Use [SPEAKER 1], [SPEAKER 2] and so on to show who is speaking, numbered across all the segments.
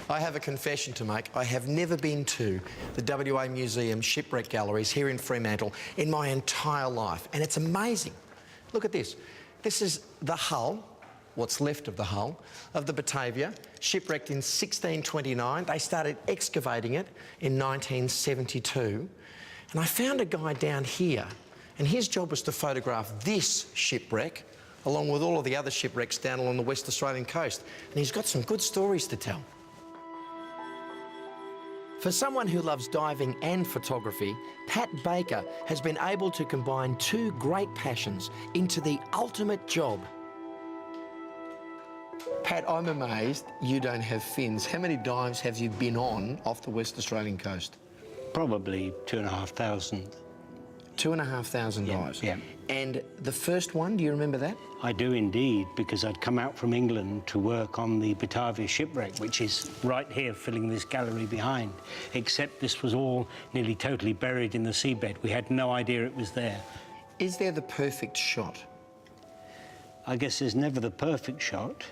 [SPEAKER 1] I have a confession to make. I have never been to the WA Museum Shipwreck Galleries here in Fremantle in my entire life, and it's amazing. Look at this. This is the hull, what's left of the hull, of the Batavia, shipwrecked in 1629. They started excavating it in 1972. And I found a guy down here, and his job was to photograph this shipwreck, along with all of the other shipwrecks down along the West Australian coast. And he's got some good stories to tell. For someone who loves diving and photography, Pat Baker has been able to combine two great passions into the ultimate job. Pat, I'm amazed you don't have fins. How many dives have you been on off the West Australian coast?
[SPEAKER 2] Probably 2,500.
[SPEAKER 1] 2,500 dives?
[SPEAKER 2] Yeah.
[SPEAKER 1] And the first one, do you remember that?
[SPEAKER 2] I do indeed, because I'd come out from England to work on the Batavia shipwreck, which is right here filling this gallery behind, except this was all nearly totally buried in the seabed. We had no idea it was there.
[SPEAKER 1] Is there the perfect shot?
[SPEAKER 2] I guess there's never the perfect shot,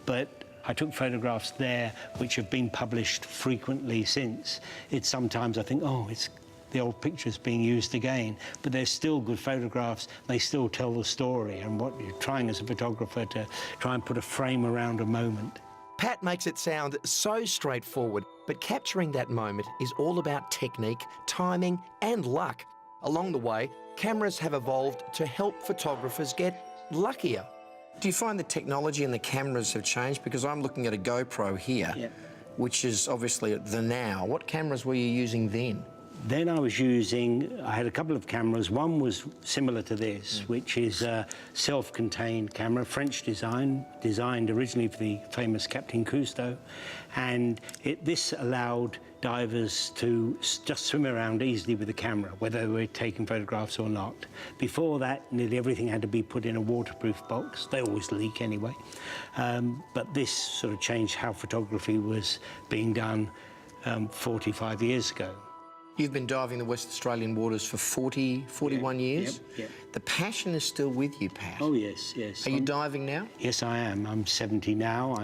[SPEAKER 2] but I took photographs there which have been published frequently since. It's sometimes I think, oh, it's the old pictures being used again, but they're still good photographs. They still tell the story and what you're trying as a photographer to try and put a frame around a moment.
[SPEAKER 1] Pat makes it sound so straightforward, but capturing that moment is all about technique, timing and luck. Along the way, cameras have evolved to help photographers get luckier. Do you find the technology and the cameras have changed? Because I'm looking at a GoPro here, which is obviously the now. What cameras were you using then?
[SPEAKER 2] Then I had a couple of cameras. One was similar to this, which is a self-contained camera, French design, designed originally for the famous Captain Cousteau. And this allowed divers to just swim around easily with the camera, whether they were taking photographs or not. Before that, nearly everything had to be put in a waterproof box. They always leak anyway. But this sort of changed how photography was being done 45 years ago.
[SPEAKER 1] You've been diving the West Australian waters for 41 years?
[SPEAKER 2] Yep.
[SPEAKER 1] The passion is still with you, Pat?
[SPEAKER 2] Oh, yes, yes.
[SPEAKER 1] Are you diving now?
[SPEAKER 2] Yes, I am. I'm 70 now.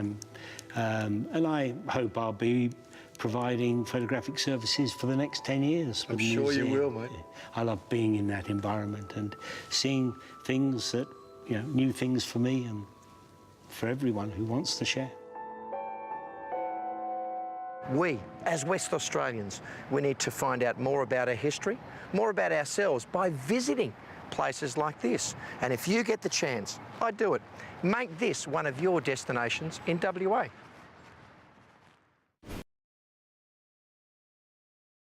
[SPEAKER 2] And I hope I'll be providing photographic services for the next 10 years.
[SPEAKER 1] I'm sure you will, mate.
[SPEAKER 2] I love being in that environment and seeing things that, new things for me and for everyone who wants to share.
[SPEAKER 1] We, as West Australians, we need to find out more about our history, more about ourselves by visiting places like this. And if you get the chance, I'd do it. Make this one of your destinations in WA.